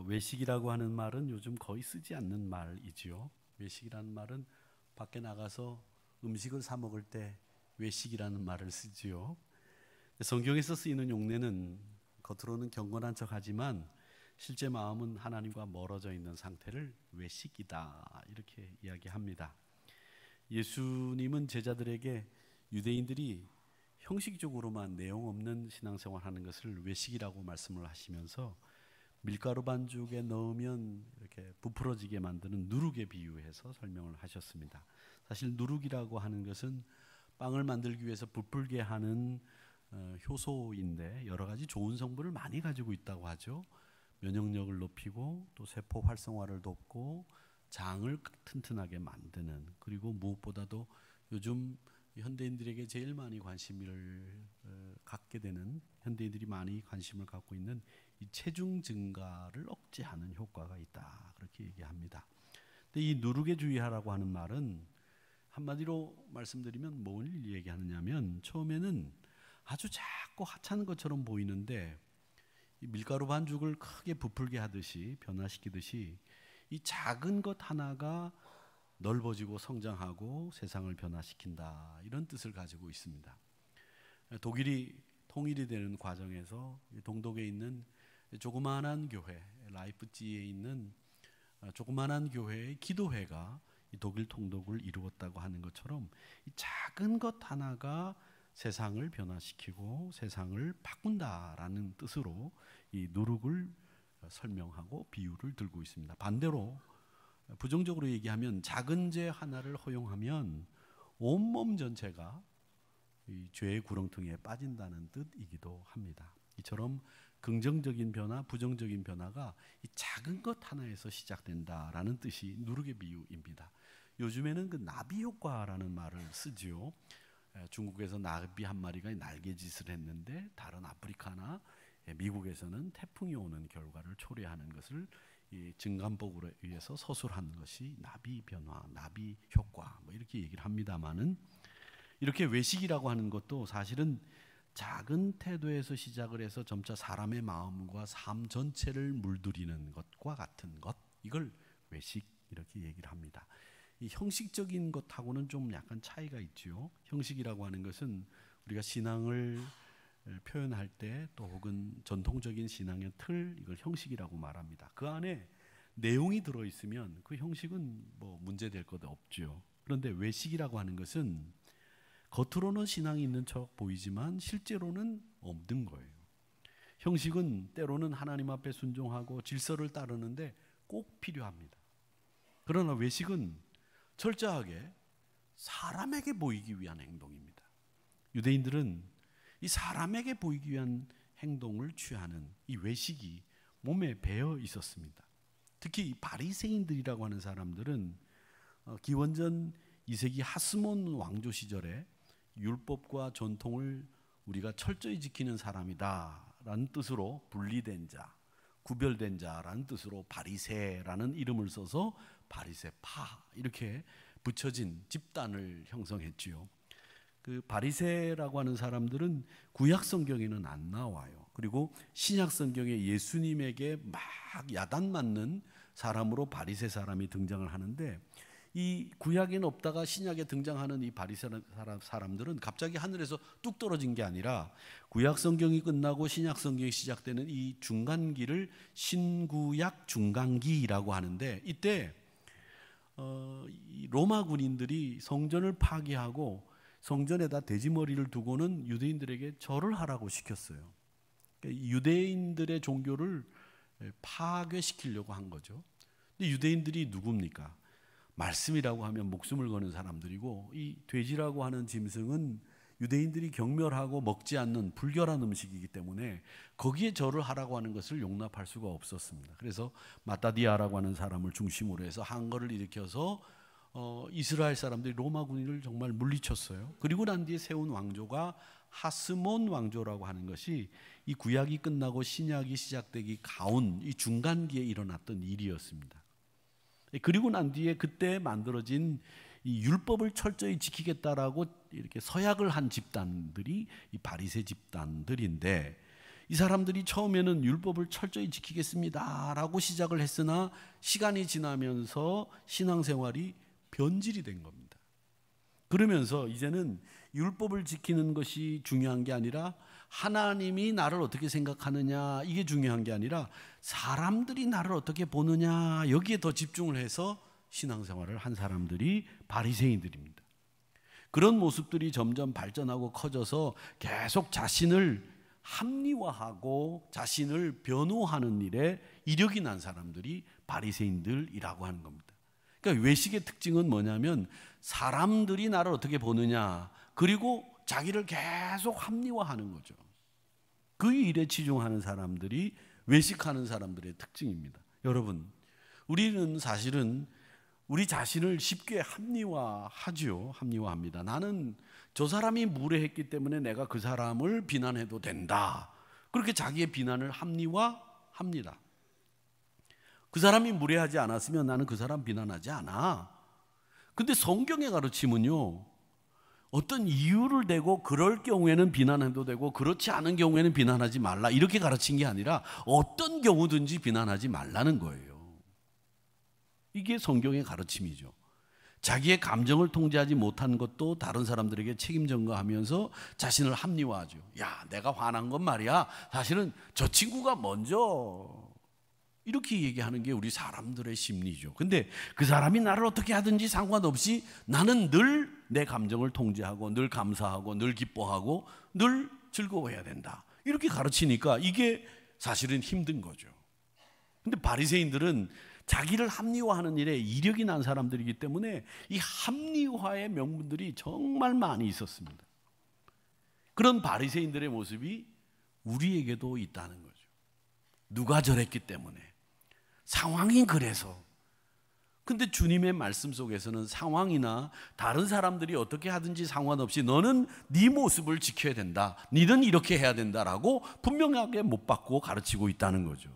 외식이라고 하는 말은 요즘 거의 쓰지 않는 말이지요. 외식이라는 말은 밖에 나가서 음식을 사 먹을 때 외식이라는 말을 쓰지요. 성경에서 쓰이는 용례는 겉으로는 경건한 척하지만 실제 마음은 하나님과 멀어져 있는 상태를 외식이다 이렇게 이야기합니다. 예수님은 제자들에게 유대인들이 형식적으로만 내용 없는 신앙생활하는 것을 외식이라고 말씀을 하시면서 밀가루 반죽에 넣으면 이렇게 부풀어지게 만드는 누룩에 비유해서 설명을 하셨습니다. 사실 누룩이라고 하는 것은 빵을 만들기 위해서 부풀게 하는 효소인데 여러 가지 좋은 성분을 많이 가지고 있다고 하죠. 면역력을 높이고 또 세포 활성화를 돕고 장을 튼튼하게 만드는, 그리고 무엇보다도 요즘 현대인들에게 제일 많이 관심을 갖게 되는, 현대인들이 많이 관심을 갖고 있는 이 체중 증가를 억제하는 효과가 있다 그렇게 얘기합니다. 근데 이 누룩에 주의하라고 하는 말은 한마디로 말씀드리면 뭘 얘기하느냐면, 처음에는 아주 작고 하찮은 것처럼 보이는데 이 밀가루 반죽을 크게 부풀게 하듯이 변화시키듯이 이 작은 것 하나가 넓어지고 성장하고 세상을 변화시킨다, 이런 뜻을 가지고 있습니다. 독일이 통일이 되는 과정에서 동독에 있는 조그마한 교회, 라이프치히에 있는 조그마한 교회의 기도회가 이 독일 통독을 이루었다고 하는 것처럼 이 작은 것 하나가 세상을 변화시키고 세상을 바꾼다라는 뜻으로 이 누룩을 설명하고 비유를 들고 있습니다. 반대로 부정적으로 얘기하면 작은 죄 하나를 허용하면 온몸 전체가 이 죄의 구렁텅이에 빠진다는 뜻이기도 합니다. 이처럼 긍정적인 변화, 부정적인 변화가 이 작은 것 하나에서 시작된다라는 뜻이 누룩의 비유입니다. 요즘에는 그 나비 효과라는 말을 쓰지요. 중국에서 나비 한 마리가 날개짓을 했는데 다른 아프리카나 미국에서는 태풍이 오는 결과를 초래하는 것을 이 증간복으로 의해서 서술하는 것이 나비 변화, 나비 효과 뭐 이렇게 얘기를 합니다만은, 이렇게 외식이라고 하는 것도 사실은 작은 태도에서 시작을 해서 점차 사람의 마음과 삶 전체를 물들이는 것과 같은 것, 이걸 외식 이렇게 얘기를 합니다. 이 형식적인 것하고는 좀 약간 차이가 있죠. 형식이라고 하는 것은 우리가 신앙을 표현할 때 또 혹은 전통적인 신앙의 틀, 이걸 형식이라고 말합니다. 그 안에 내용이 들어있으면 그 형식은 뭐 문제될 것 없죠. 그런데 외식이라고 하는 것은 겉으로는 신앙이 있는 척 보이지만 실제로는 없는 거예요. 형식은 때로는 하나님 앞에 순종하고 질서를 따르는데 꼭 필요합니다. 그러나 외식은 철저하게 사람에게 보이기 위한 행동입니다. 유대인들은 이 사람에게 보이기 위한 행동을 취하는 이 외식이 몸에 배어 있었습니다. 특히 이 바리새인들이라고 하는 사람들은 기원전 2세기 하스몬 왕조 시절에 율법과 전통을 우리가 철저히 지키는 사람이다라는 뜻으로 분리된 자, 구별된 자라는 뜻으로 바리새라는 이름을 써서 바리새파 이렇게 붙여진 집단을 형성했지요. 그 바리새라고 하는 사람들은 구약 성경에는 안 나와요. 그리고 신약 성경에 예수님에게 막 야단 맞는 사람으로 바리새 사람이 등장을 하는데, 이 구약에는 없다가 신약에 등장하는 이 바리새 사람들은 갑자기 하늘에서 뚝 떨어진 게 아니라 구약 성경이 끝나고 신약 성경이 시작되는 이 중간기를 신구약 중간기라고 하는데, 이때 이 로마 군인들이 성전을 파괴하고 성전에다 돼지머리를 두고는 유대인들에게 절을 하라고 시켰어요. 그러니까 유대인들의 종교를 파괴시키려고 한 거죠. 근데 유대인들이 누굽니까? 말씀이라고 하면 목숨을 거는 사람들이고, 이 돼지라고 하는 짐승은 유대인들이 경멸하고 먹지 않는 불결한 음식이기 때문에 거기에 절을 하라고 하는 것을 용납할 수가 없었습니다. 그래서 마따디아라고 하는 사람을 중심으로 해서 항거를 일으켜서 이스라엘 사람들이 로마 군인을 정말 물리쳤어요. 그리고 난 뒤에 세운 왕조가 하스몬 왕조라고 하는 것이 이 구약이 끝나고 신약이 시작되기 가운 이 중간기에 일어났던 일이었습니다. 그리고 난 뒤에 그때 만들어진 이 율법을 철저히 지키겠다라고 이렇게 서약을 한 집단들이 이 바리새 집단들인데, 이 사람들이 처음에는 율법을 철저히 지키겠습니다 라고 시작을 했으나 시간이 지나면서 신앙생활이 변질이 된 겁니다. 그러면서 이제는 율법을 지키는 것이 중요한 게 아니라 하나님이 나를 어떻게 생각하느냐 이게 중요한 게 아니라 사람들이 나를 어떻게 보느냐 여기에 더 집중을 해서 신앙생활을 한 사람들이 바리새인들입니다. 그런 모습들이 점점 발전하고 커져서 계속 자신을 합리화하고 자신을 변호하는 일에 이력이 난 사람들이 바리새인들이라고 하는 겁니다. 그러니까 외식의 특징은 뭐냐면 사람들이 나를 어떻게 보느냐 그리고 자기를 계속 합리화하는 거죠. 그 일에 치중하는 사람들이 외식하는 사람들의 특징입니다. 여러분, 우리는 사실은 우리 자신을 쉽게 합리화하지요. 합리화합니다. 나는 저 사람이 무례했기 때문에 내가 그 사람을 비난해도 된다. 그렇게 자기의 비난을 합리화합니다. 그 사람이 무례하지 않았으면 나는 그 사람 비난하지 않아. 근데 성경의 가르침은요, 어떤 이유를 대고 그럴 경우에는 비난해도 되고 그렇지 않은 경우에는 비난하지 말라 이렇게 가르친 게 아니라 어떤 경우든지 비난하지 말라는 거예요. 이게 성경의 가르침이죠. 자기의 감정을 통제하지 못한 것도 다른 사람들에게 책임 전가하면서 자신을 합리화하죠. 야, 내가 화난 건 말이야 사실은 저 친구가 먼저, 이렇게 얘기하는 게 우리 사람들의 심리죠. 근데 그 사람이 나를 어떻게 하든지 상관없이 나는 늘 내 감정을 통제하고 늘 감사하고 늘 기뻐하고 늘 즐거워해야 된다. 이렇게 가르치니까 이게 사실은 힘든 거죠. 근데 바리새인들은 자기를 합리화하는 일에 이력이 난 사람들이기 때문에 이 합리화의 명분들이 정말 많이 있었습니다. 그런 바리새인들의 모습이 우리에게도 있다는 거죠. 누가 저랬기 때문에, 상황이 그래서. 근데 주님의 말씀 속에서는 상황이나 다른 사람들이 어떻게 하든지 상관없이 너는 네 모습을 지켜야 된다, 너는 이렇게 해야 된다라고 분명하게 못 받고 가르치고 있다는 거죠.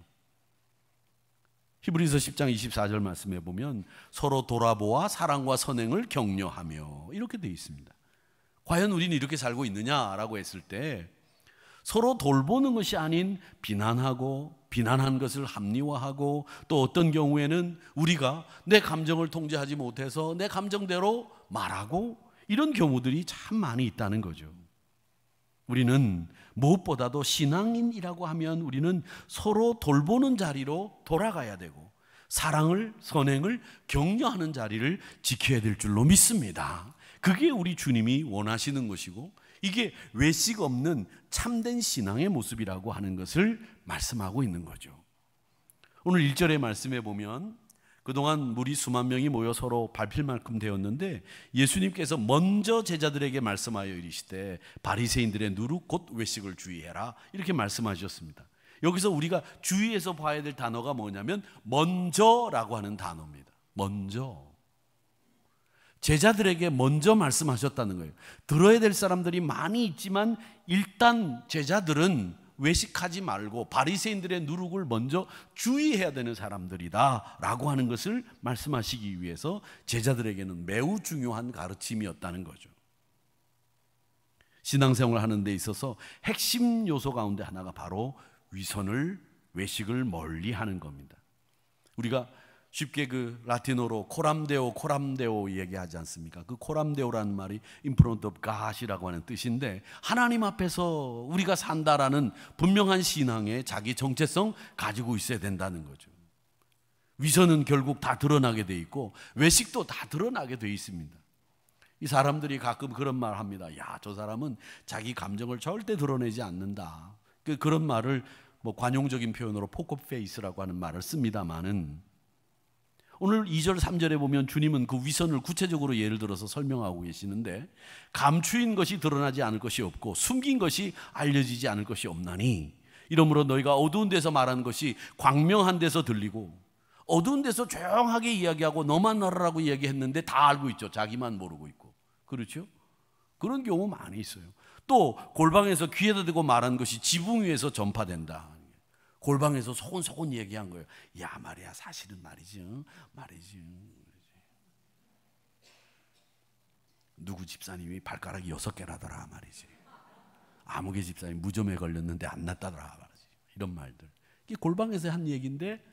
히브리서 10장 24절 말씀에 보면 서로 돌아보아 사랑과 선행을 격려하며 이렇게 되어 있습니다. 과연 우리는 이렇게 살고 있느냐라고 했을 때 서로 돌보는 것이 아닌 비난하고 비난한 것을 합리화하고 또 어떤 경우에는 우리가 내 감정을 통제하지 못해서 내 감정대로 말하고 이런 경우들이 참 많이 있다는 거죠. 우리는 무엇보다도 신앙인이라고 하면 우리는 서로 돌보는 자리로 돌아가야 되고 사랑을, 선행을 격려하는 자리를 지켜야 될 줄로 믿습니다. 그게 우리 주님이 원하시는 것이고 이게 외식 없는 참된 신앙의 모습이라고 하는 것을 말씀하고 있는 거죠. 오늘 1절의 말씀에 보면 그동안 무리 수만 명이 모여 서로 밟힐 만큼 되었는데 예수님께서 먼저 제자들에게 말씀하여 이르시되 바리새인들의 누룩 곧 외식을 주의해라 이렇게 말씀하셨습니다. 여기서 우리가 주의해서 봐야 될 단어가 뭐냐면 먼저라고 하는 단어입니다. 먼저. 제자들에게 먼저 말씀하셨다는 거예요. 들어야 될 사람들이 많이 있지만 일단 제자들은 외식하지 말고 바리새인들의 누룩을 먼저 주의해야 되는 사람들이다 라고 하는 것을 말씀하시기 위해서 제자들에게는 매우 중요한 가르침이었다는 거죠. 신앙생활을 하는 데 있어서 핵심 요소 가운데 하나가 바로 위선을, 외식을 멀리 하는 겁니다. 우리가 쉽게 그 라틴어로 코람데오 얘기하지 않습니까? 그 코람데오라는 말이 in front of God이라고 하는 뜻인데 하나님 앞에서 우리가 산다라는 분명한 신앙에 자기 정체성 가지고 있어야 된다는 거죠. 위선은 결국 다 드러나게 돼 있고 외식도 다 드러나게 돼 있습니다. 이 사람들이 가끔 그런 말 합니다. 야, 저 사람은 자기 감정을 절대 드러내지 않는다. 그런 말을 뭐 관용적인 표현으로 포커페이스라고 하는 말을 씁니다만은 오늘 2절 3절에 보면 주님은 그 위선을 구체적으로 예를 들어서 설명하고 계시는데 감추인 것이 드러나지 않을 것이 없고 숨긴 것이 알려지지 않을 것이 없나니 이러므로 너희가 어두운 데서 말하는 것이 광명한 데서 들리고 어두운 데서 조용하게 이야기하고 너만 알아라고 이야기했는데 다 알고 있죠. 자기만 모르고 있고. 그렇죠? 그런 경우 많이 있어요. 또 골방에서 귀에다 대고 말한 것이 지붕 위에서 전파된다. 골방에서 소곤소곤 얘기한 거예요. 야, 말이야, 사실은 말이지. 누구 집사님이 발가락이 6개라더라 말이지. 아무개 집사님 무좀에 걸렸는데 안 났다더라. 이런 말들. 이게 골방에서 한 얘기인데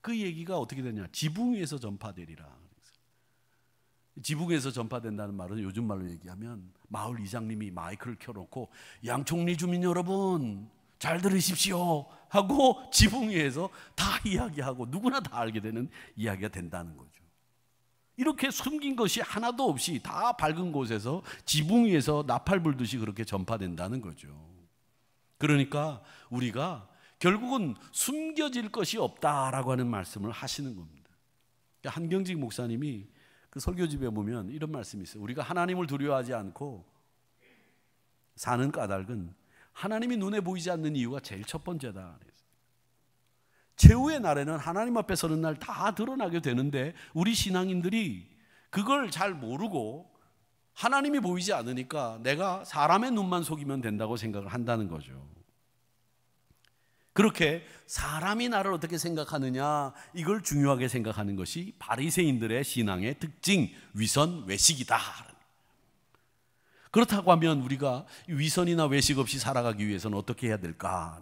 그 얘기가 어떻게 되냐? 지붕 위에서 전파되리라. 지붕에서 전파된다는 말은 요즘 말로 얘기하면 마을 이장님이 마이크를 켜놓고 양총리 주민 여러분 잘 들으십시오 하고 지붕 위에서 다 이야기하고 누구나 다 알게 되는 이야기가 된다는 거죠. 이렇게 숨긴 것이 하나도 없이 다 밝은 곳에서 지붕 위에서 나팔 불듯이 그렇게 전파된다는 거죠. 그러니까 우리가 결국은 숨겨질 것이 없다라고 하는 말씀을 하시는 겁니다. 한경직 목사님이 그 설교집에 보면 이런 말씀이 있어요. 우리가 하나님을 두려워하지 않고 사는 까닭은 하나님이 눈에 보이지 않는 이유가 제일 첫 번째다. 최후의 날에는 하나님 앞에 서는 날 다 드러나게 되는데 우리 신앙인들이 그걸 잘 모르고 하나님이 보이지 않으니까 내가 사람의 눈만 속이면 된다고 생각을 한다는 거죠. 그렇게 사람이 나를 어떻게 생각하느냐 이걸 중요하게 생각하는 것이 바리새인들의 신앙의 특징, 위선, 외식이다. 그렇다고 하면 우리가 위선이나 외식 없이 살아가기 위해서는 어떻게 해야 될까?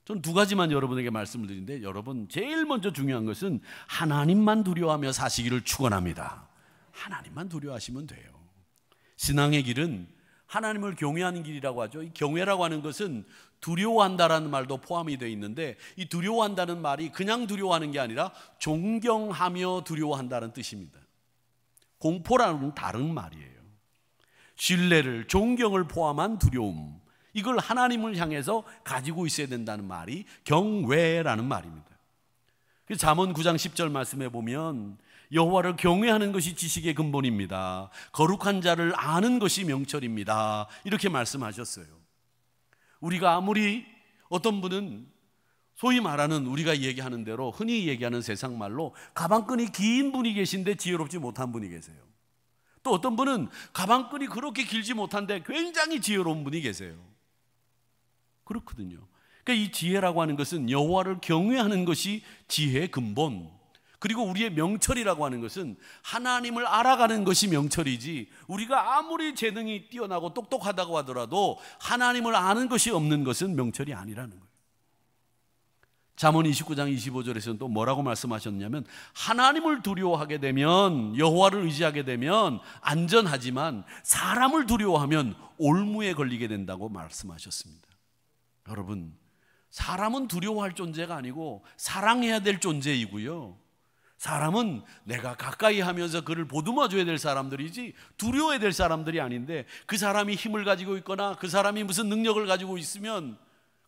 저는 두 가지만 여러분에게 말씀을 드리는데 여러분 제일 먼저 중요한 것은 하나님만 두려워하며 사시기를 축원합니다. 하나님만 두려워하시면 돼요. 신앙의 길은 하나님을 경외하는 길이라고 하죠. 이 경외라고 하는 것은 두려워한다라는 말도 포함이 되어 있는데 이 두려워한다는 말이 그냥 두려워하는 게 아니라 존경하며 두려워한다는 뜻입니다. 공포라는 건 다른 말이에요. 신뢰를, 존경을 포함한 두려움, 이걸 하나님을 향해서 가지고 있어야 된다는 말이 경외라는 말입니다. 잠언 9장 10절 말씀에 보면 여호와를 경외하는 것이 지식의 근본입니다. 거룩한 자를 아는 것이 명철입니다. 이렇게 말씀하셨어요. 우리가 아무리 어떤 분은 소위 말하는 우리가 얘기하는 대로 흔히 얘기하는 세상 말로 가방끈이 긴 분이 계신데 지혜롭지 못한 분이 계세요. 또 어떤 분은 가방끈이 그렇게 길지 못한데 굉장히 지혜로운 분이 계세요. 그렇거든요. 그러니까 이 지혜라고 하는 것은 여호와를 경외하는 것이 지혜의 근본, 그리고 우리의 명철이라고 하는 것은 하나님을 알아가는 것이 명철이지 우리가 아무리 재능이 뛰어나고 똑똑하다고 하더라도 하나님을 아는 것이 없는 것은 명철이 아니라는 거예요. 잠언 29장 25절에서는 또 뭐라고 말씀하셨냐면 하나님을 두려워하게 되면, 여호와를 의지하게 되면 안전하지만 사람을 두려워하면 올무에 걸리게 된다고 말씀하셨습니다. 여러분, 사람은 두려워할 존재가 아니고 사랑해야 될 존재이고요, 사람은 내가 가까이 하면서 그를 보듬어줘야 될 사람들이지 두려워해야 될 사람들이 아닌데, 그 사람이 힘을 가지고 있거나 그 사람이 무슨 능력을 가지고 있으면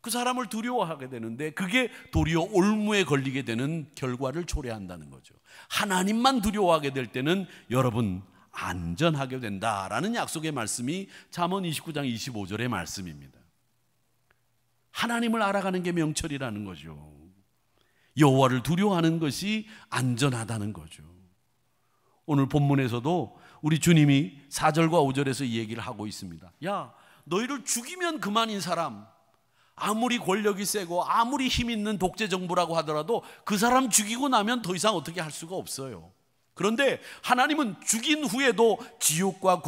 그 사람을 두려워하게 되는데 그게 도리어 올무에 걸리게 되는 결과를 초래한다는 거죠. 하나님만 두려워하게 될 때는 여러분 안전하게 된다라는 약속의 말씀이 잠언 29장 25절의 말씀입니다. 하나님을 알아가는 게 명철이라는 거죠. 여호와를 두려워하는 것이 안전하다는 거죠. 오늘 본문에서도 우리 주님이 4절과 5절에서 이 얘기를 하고 있습니다. 야, 너희를 죽이면 그만인 사람, 아무리 권력이 세고 아무리 힘 있는 독재 정부라고 하더라도 그 사람 죽이고 나면 더 이상 어떻게 할 수가 없어요. 그런데 하나님은 죽인 후에도 지옥과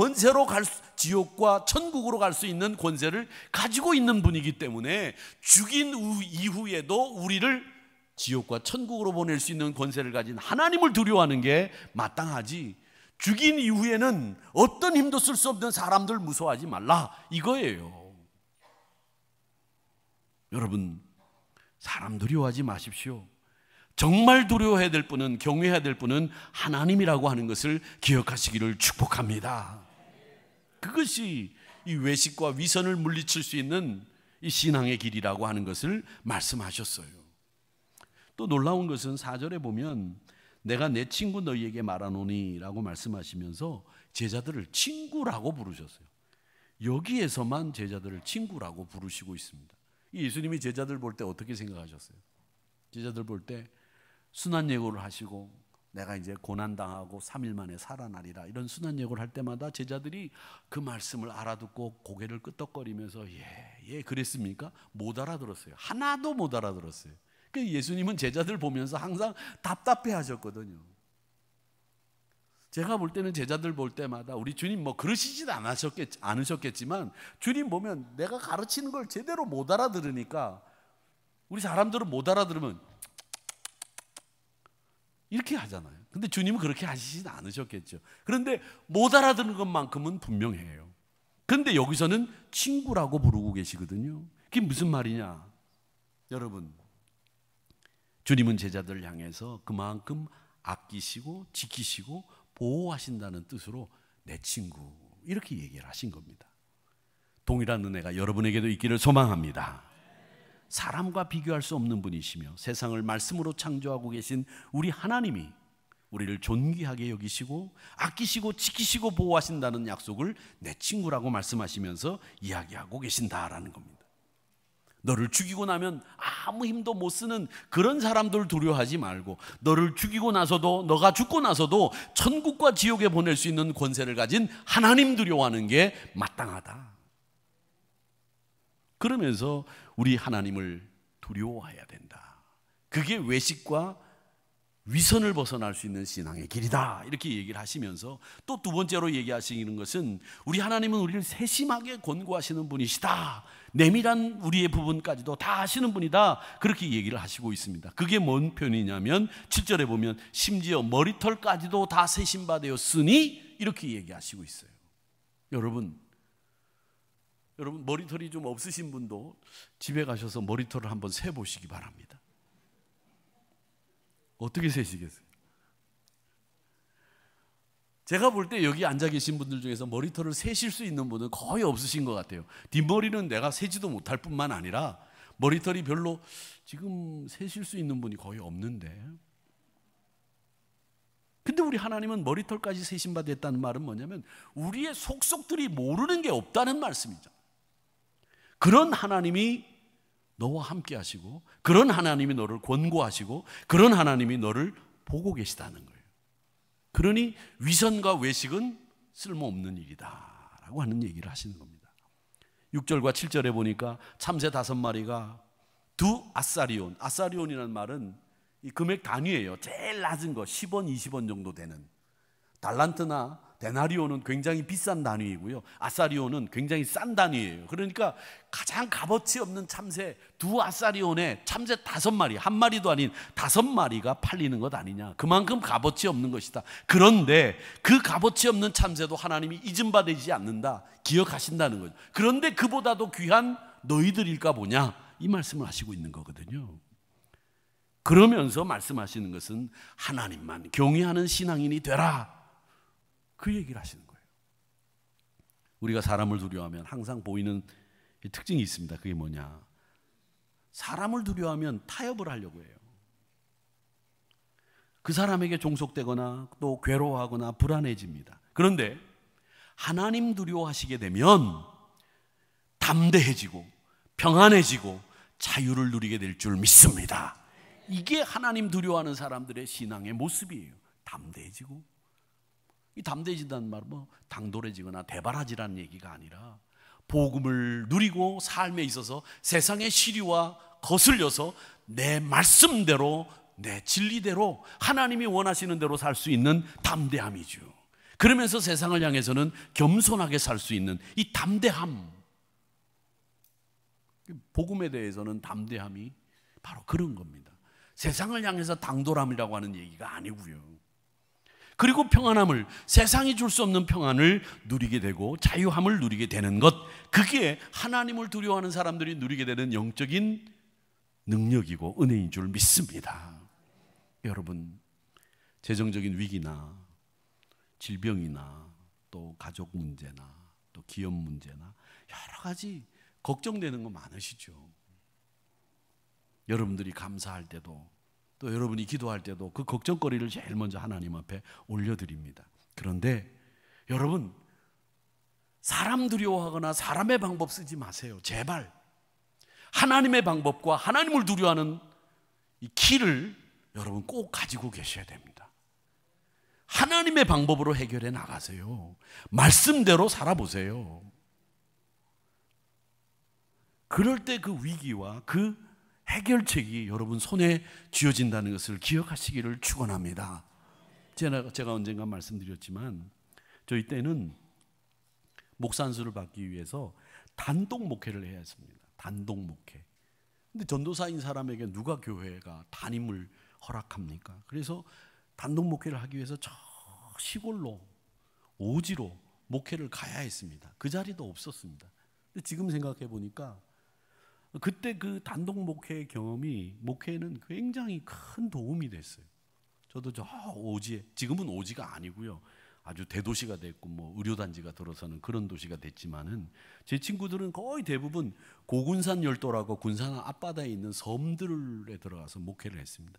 천국으로 갈 수 있는 권세를 가지고 있는 분이기 때문에 죽인 이후에도 우리를 지옥과 천국으로 보낼 수 있는 권세를 가진 하나님을 두려워하는 게 마땅하지, 죽인 이후에는 어떤 힘도 쓸 수 없는 사람들 무서워하지 말라, 이거예요. 여러분, 사람 두려워하지 마십시오. 정말 두려워해야 될 분은, 경외해야 될 분은 하나님이라고 하는 것을 기억하시기를 축복합니다. 그것이 이 외식과 위선을 물리칠 수 있는 이 신앙의 길이라고 하는 것을 말씀하셨어요. 또 놀라운 것은 4절에 보면 내가 내 친구 너희에게 말하노니 라고 말씀하시면서 제자들을 친구라고 부르셨어요. 여기에서만 제자들을 친구라고 부르시고 있습니다. 예수님이 제자들 볼 때 어떻게 생각하셨어요? 제자들 볼 때 순환 예고를 하시고 내가 이제 고난당하고 3일 만에 살아나리라, 이런 순환 예고를 할 때마다 제자들이 그 말씀을 알아듣고 고개를 끄덕거리면서 예 그랬습니까? 못 알아들었어요. 하나도 못 알아들었어요. 그러니까 예수님은 제자들 보면서 항상 답답해 하셨거든요. 제가 볼 때는 제자들 볼 때마다 우리 주님 뭐 그러시지도 않으셨겠지만 주님 보면 내가 가르치는 걸 제대로 못 알아들으니까 우리 사람들은 못 알아들으면 이렇게 하잖아요. 근데 주님은 그렇게 하시진 않으셨겠죠. 그런데 못 알아듣는 것만큼은 분명해요. 그런데 여기서는 친구라고 부르고 계시거든요. 그게 무슨 말이냐? 여러분, 주님은 제자들 향해서 그만큼 아끼시고 지키시고 보호하신다는 뜻으로 내 친구, 이렇게 얘기를 하신 겁니다. 동일한 은혜가 여러분에게도 있기를 소망합니다. 사람과 비교할 수 없는 분이시며 세상을 말씀으로 창조하고 계신 우리 하나님이 우리를 존귀하게 여기시고 아끼시고 지키시고 보호하신다는 약속을 내 친구라고 말씀하시면서 이야기하고 계신다라는 겁니다. 너를 죽이고 나면 아무 힘도 못 쓰는 그런 사람들 두려워하지 말고, 너를 죽이고 나서도, 너가 죽고 나서도 천국과 지옥에 보낼 수 있는 권세를 가진 하나님 두려워하는 게 마땅하다. 그러면서 우리 하나님을 두려워해야 된다. 그게 외식과 위선을 벗어날 수 있는 신앙의 길이다, 이렇게 얘기를 하시면서 또 두 번째로 얘기하시는 것은 우리 하나님은 우리를 세심하게 권고하시는 분이시다. 내밀한 우리의 부분까지도 다 아시는 분이다, 그렇게 얘기를 하시고 있습니다. 그게 뭔 표현이냐면 7절에 보면 심지어 머리털까지도 다 세심받았으니 이렇게 얘기하시고 있어요. 여러분 머리털이 좀 없으신 분도 집에 가셔서 머리털을 한번 세보시기 바랍니다. 어떻게 세시겠어요? 제가 볼 때 여기 앉아 계신 분들 중에서 머리털을 세실 수 있는 분은 거의 없으신 것 같아요. 뒷머리는 내가 세지도 못할 뿐만 아니라 머리털이 별로 지금 세실 수 있는 분이 거의 없는데, 근데 우리 하나님은 머리털까지 세심받았다는 말은 뭐냐면 우리의 속속들이 모르는 게 없다는 말씀이죠. 그런 하나님이 너와 함께 하시고, 그런 하나님이 너를 권고하시고, 그런 하나님이 너를 보고 계시다는 거예요. 그러니 위선과 외식은 쓸모없는 일이다 라고 하는 얘기를 하시는 겁니다. 6절과 7절에 보니까 참새 5마리가 두 아사리온, 아사리온이라는 말은 이 금액 단위예요. 제일 낮은 거 10원, 20원 정도 되는. 달란트나 데나리오는 굉장히 비싼 단위이고요, 아사리온은 굉장히 싼 단위예요. 그러니까 가장 값어치 없는 참새 두 아사리온에 참새 5마리, 한 마리도 아닌 5마리가 팔리는 것 아니냐. 그만큼 값어치 없는 것이다. 그런데 그 값어치 없는 참새도 하나님이 잊음받지 않는다, 기억하신다는 거죠. 그런데 그보다도 귀한 너희들일까 보냐, 이 말씀을 하시고 있는 거거든요. 그러면서 말씀하시는 것은 하나님만 경외하는 신앙인이 되라, 그 얘기를 하시는 거예요. 우리가 사람을 두려워하면 항상 보이는 특징이 있습니다. 그게 뭐냐? 사람을 두려워하면 타협을 하려고 해요. 그 사람에게 종속되거나 또 괴로워하거나 불안해집니다. 그런데 하나님 두려워하시게 되면 담대해지고 평안해지고 자유를 누리게 될 줄 믿습니다. 이게 하나님 두려워하는 사람들의 신앙의 모습이에요. 담대해지고, 이 담대해진다는 말은 뭐 당돌해지거나 대바라지라는 얘기가 아니라 복음을 누리고 삶에 있어서 세상의 시류와 거슬려서 내 말씀대로, 내 진리대로, 하나님이 원하시는 대로 살 수 있는 담대함이죠. 그러면서 세상을 향해서는 겸손하게 살 수 있는 이 담대함, 복음에 대해서는 담대함이 바로 그런 겁니다. 세상을 향해서 당돌함이라고 하는 얘기가 아니고요. 그리고 평안함을, 세상이 줄 수 없는 평안을 누리게 되고 자유함을 누리게 되는 것, 그게 하나님을 두려워하는 사람들이 누리게 되는 영적인 능력이고 은혜인 줄 믿습니다. 여러분, 재정적인 위기나 질병이나 또 가족 문제나 또 기업 문제나 여러 가지 걱정되는 거 많으시죠. 여러분들이 감사할 때도 또 여러분이 기도할 때도 그 걱정거리를 제일 먼저 하나님 앞에 올려드립니다. 그런데 여러분, 사람 두려워하거나 사람의 방법 쓰지 마세요. 제발 하나님의 방법과 하나님을 두려워하는 이 키를 여러분 꼭 가지고 계셔야 됩니다. 하나님의 방법으로 해결해 나가세요. 말씀대로 살아보세요. 그럴 때 그 위기와 그 해결책이 여러분 손에 쥐어진다는 것을 기억하시기를 축원합니다. 제가 언젠가 말씀드렸지만 저희 때는 목사 안수를 받기 위해서 단독 목회를 해야 했습니다. 단독 목회. 근데 전도사인 사람에게 누가 교회가 담임을 허락합니까? 그래서 단독 목회를 하기 위해서 저 시골로 오지로 목회를 가야 했습니다. 그 자리도 없었습니다. 근데 지금 생각해 보니까 그때 그 단독 목회의 경험이 목회에는 굉장히 큰 도움이 됐어요. 저도 저 오지에, 지금은 오지가 아니고요, 아주 대도시가 됐고 뭐 의료단지가 들어서는 그런 도시가 됐지만은 제 친구들은 거의 대부분 고군산 열도라고 군산 앞바다에 있는 섬들에 들어가서 목회를 했습니다.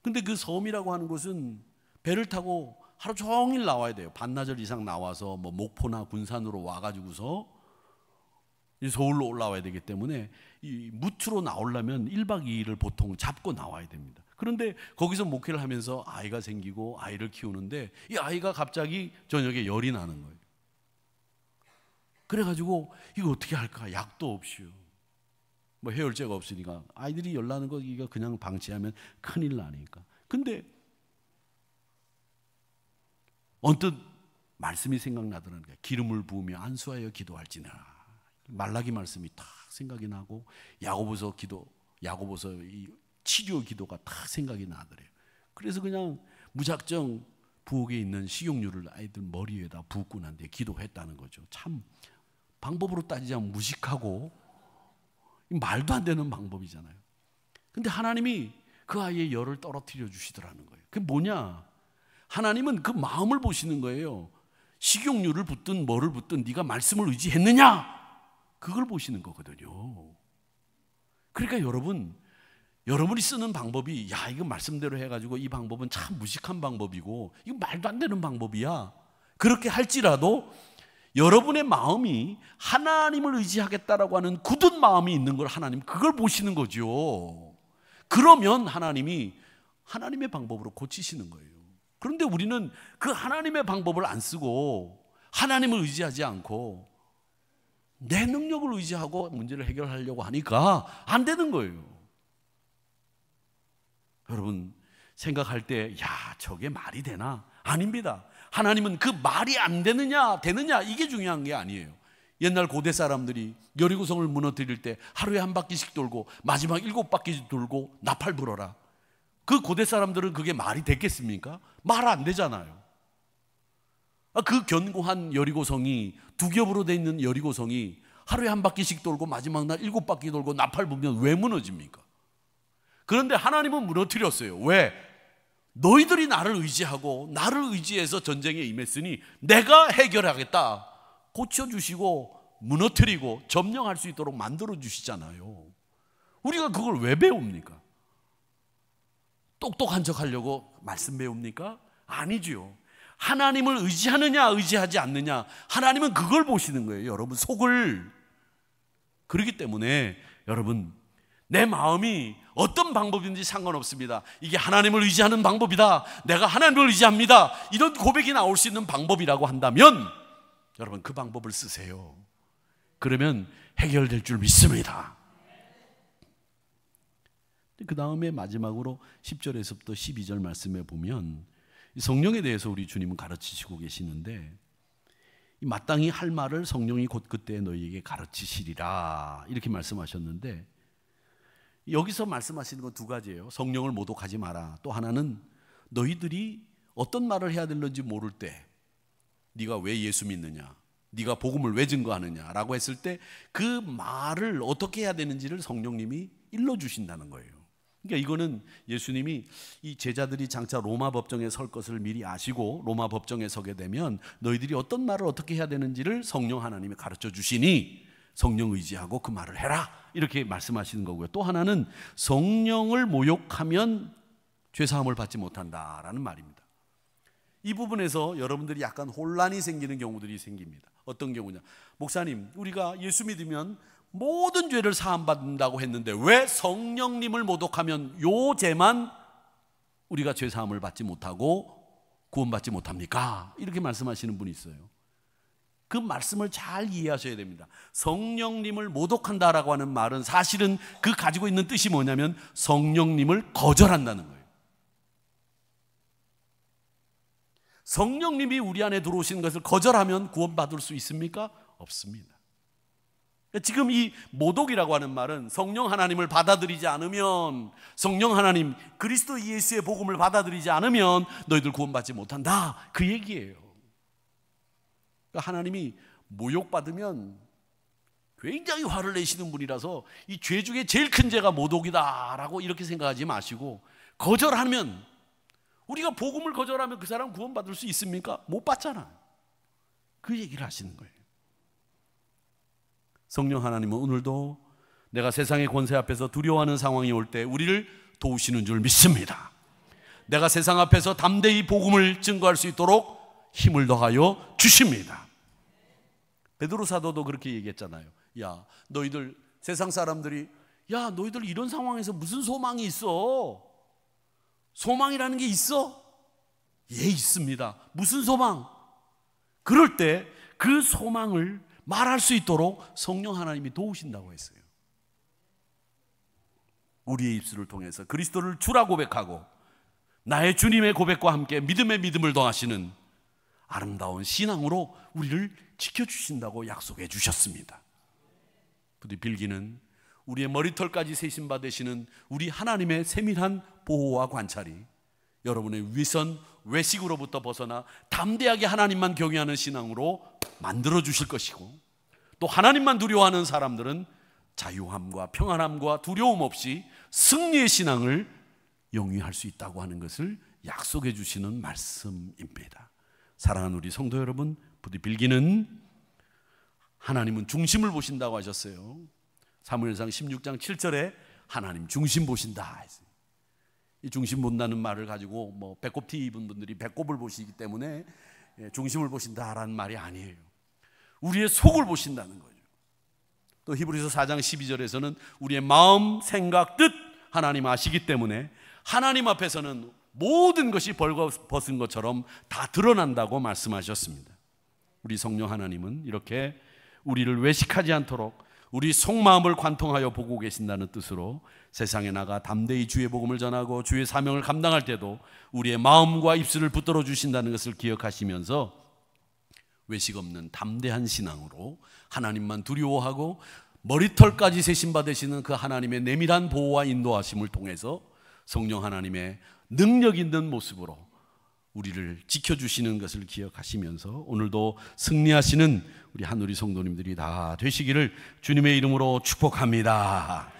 근데 그 섬이라고 하는 곳은 배를 타고 하루 종일 나와야 돼요. 반나절 이상 나와서 뭐 목포나 군산으로 와가지고서 서울로 올라와야 되기 때문에 이 무트로 나오려면 1박 2일을 보통 잡고 나와야 됩니다. 그런데 거기서 목회를 하면서 아이가 생기고 아이를 키우는데 이 아이가 갑자기 저녁에 열이 나는 거예요. 그래가지고 이거 어떻게 할까? 약도 없이요. 뭐 해열제가 없으니까 아이들이 열 나는 거 이거 그냥 방치하면 큰일 나니까. 근데 언뜻 말씀이 생각나더라는 거예요. 기름을 부으며 안수하여 기도할지니라. 말라기 말씀이 딱 생각이 나고 야고보서 이 치료 기도가 딱 생각이 나더래요. 그래서 그냥 무작정 부엌에 있는 식용유를 아이들 머리 위에다 붓고 난 뒤에 기도했다는 거죠. 참 방법으로 따지자면 무식하고 말도 안 되는 방법이잖아요. 근데 하나님이 그 아이의 열을 떨어뜨려 주시더라는 거예요. 그게 뭐냐? 하나님은 그 마음을 보시는 거예요. 식용유를 붓든 뭐를 붓든 네가 말씀을 의지했느냐? 그걸 보시는 거거든요. 그러니까 여러분이 쓰는 방법이 야 이거 말씀대로 해가지고 이 방법은 참 무식한 방법이고 이거 말도 안 되는 방법이야. 그렇게 할지라도 여러분의 마음이 하나님을 의지하겠다라고 하는 굳은 마음이 있는 걸 하나님 그걸 보시는 거죠. 그러면 하나님이 하나님의 방법으로 고치시는 거예요. 그런데 우리는 그 하나님의 방법을 안 쓰고 하나님을 의지하지 않고 내 능력을 의지하고 문제를 해결하려고 하니까 안 되는 거예요. 여러분 생각할 때 야 저게 말이 되나? 아닙니다. 하나님은 그 말이 안 되느냐 되느냐 이게 중요한 게 아니에요. 옛날 고대 사람들이 여리고성을 무너뜨릴 때 하루에 한 바퀴씩 돌고 마지막 7바퀴 돌고 나팔 불어라. 그 고대 사람들은 그게 말이 됐겠습니까? 말 안 되잖아요. 그 견고한 여리고성이 두 겹으로 돼 있는 여리고성이 하루에 한 바퀴씩 돌고 마지막 날 7바퀴 돌고 나팔 불면 왜 무너집니까? 그런데 하나님은 무너뜨렸어요. 왜? 너희들이 나를 의지하고 나를 의지해서 전쟁에 임했으니 내가 해결하겠다. 고쳐주시고 무너뜨리고 점령할 수 있도록 만들어주시잖아요. 우리가 그걸 왜 배웁니까? 똑똑한 척 하려고 말씀 배웁니까? 아니죠. 하나님을 의지하느냐 의지하지 않느냐 하나님은 그걸 보시는 거예요. 여러분 속을. 그렇기 때문에 여러분 내 마음이 어떤 방법인지 상관없습니다. 이게 하나님을 의지하는 방법이다. 내가 하나님을 의지합니다. 이런 고백이 나올 수 있는 방법이라고 한다면 여러분 그 방법을 쓰세요. 그러면 해결될 줄 믿습니다. 그 다음에 마지막으로 10절에서부터 12절 말씀에 보면 성령에 대해서 우리 주님은 가르치시고 계시는데 마땅히 할 말을 성령이 곧 그때 너희에게 가르치시리라 이렇게 말씀하셨는데 여기서 말씀하시는 건 두 가지예요. 성령을 모독하지 마라. 또 하나는 너희들이 어떤 말을 해야 되는지 모를 때 네가 왜 예수 믿느냐, 네가 복음을 왜 증거하느냐라고 했을 때 그 말을 어떻게 해야 되는지를 성령님이 일러주신다는 거예요. 그러니까 이거는 예수님이 이 제자들이 장차 로마 법정에 설 것을 미리 아시고 로마 법정에 서게 되면 너희들이 어떤 말을 어떻게 해야 되는지를 성령 하나님이 가르쳐 주시니 성령 의지하고 그 말을 해라 이렇게 말씀하시는 거고요. 또 하나는 성령을 모욕하면 죄사함을 받지 못한다라는 말입니다. 이 부분에서 여러분들이 약간 혼란이 생기는 경우들이 생깁니다. 어떤 경우냐? 목사님, 우리가 예수 믿으면 모든 죄를 사함받는다고 했는데 왜 성령님을 모독하면 요 죄만 우리가 죄사함을 받지 못하고 구원받지 못합니까? 이렇게 말씀하시는 분이 있어요. 그 말씀을 잘 이해하셔야 됩니다. 성령님을 모독한다라고 하는 말은 사실은 그 가지고 있는 뜻이 뭐냐면 성령님을 거절한다는 거예요. 성령님이 우리 안에 들어오시는 것을 거절하면 구원받을 수 있습니까? 없습니다. 지금 이 모독이라고 하는 말은 성령 하나님을 받아들이지 않으면, 성령 하나님 그리스도 예수의 복음을 받아들이지 않으면 너희들 구원받지 못한다, 그 얘기예요. 그러니까 하나님이 모욕받으면 굉장히 화를 내시는 분이라서 이 죄 중에 제일 큰 죄가 모독이다라고 이렇게 생각하지 마시고, 거절하면, 우리가 복음을 거절하면 그 사람 구원받을 수 있습니까? 못 받잖아. 그 얘기를 하시는 거예요. 성령 하나님은 오늘도 내가 세상의 권세 앞에서 두려워하는 상황이 올 때 우리를 도우시는 줄 믿습니다. 내가 세상 앞에서 담대히 복음을 증거할 수 있도록 힘을 더하여 주십니다. 베드로 사도도 그렇게 얘기했잖아요. 야, 너희들, 세상 사람들이, 야, 너희들 이런 상황에서 무슨 소망이 있어? 소망이라는 게 있어? 예, 있습니다. 무슨 소망? 그럴 때 그 소망을 말할 수 있도록 성령 하나님이 도우신다고 했어요. 우리의 입술을 통해서 그리스도를 주라 고백하고 나의 주님의 고백과 함께 믿음의 믿음을 더하시는 아름다운 신앙으로 우리를 지켜주신다고 약속해 주셨습니다. 부디 빌기는 우리의 머리털까지 세신 바 되시는 우리 하나님의 세밀한 보호와 관찰이 여러분의 위선, 외식으로부터 벗어나 담대하게 하나님만 경외하는 신앙으로 만들어 주실 것이고, 또 하나님만 두려워하는 사람들은 자유함과 평안함과 두려움 없이 승리의 신앙을 영위할 수 있다고 하는 것을 약속해 주시는 말씀입니다. 사랑하는 우리 성도 여러분, 부디 빌기는 하나님은 중심을 보신다고 하셨어요. 사무엘상 16장 7절에 하나님 중심 보신다. 이 중심 본다는 말을 가지고 뭐 배꼽티 입은 분들이 배꼽을 보시기 때문에 중심을 보신다라는 말이 아니에요. 우리의 속을 보신다는 거죠. 또 히브리서 4장 12절에서는 우리의 마음, 생각, 뜻 하나님 아시기 때문에 하나님 앞에서는 모든 것이 벌거벗은 것처럼 다 드러난다고 말씀하셨습니다. 우리 성령 하나님은 이렇게 우리를 외식하지 않도록 우리 속마음을 관통하여 보고 계신다는 뜻으로 세상에 나가 담대히 주의 복음을 전하고 주의 사명을 감당할 때도 우리의 마음과 입술을 붙들어 주신다는 것을 기억하시면서 외식 없는 담대한 신앙으로 하나님만 두려워하고 머리털까지 세신 바 되시는 그 하나님의 내밀한 보호와 인도하심을 통해서 성령 하나님의 능력 있는 모습으로 우리를 지켜주시는 것을 기억하시면서 오늘도 승리하시는 우리 한우리 성도님들이 다 되시기를 주님의 이름으로 축복합니다.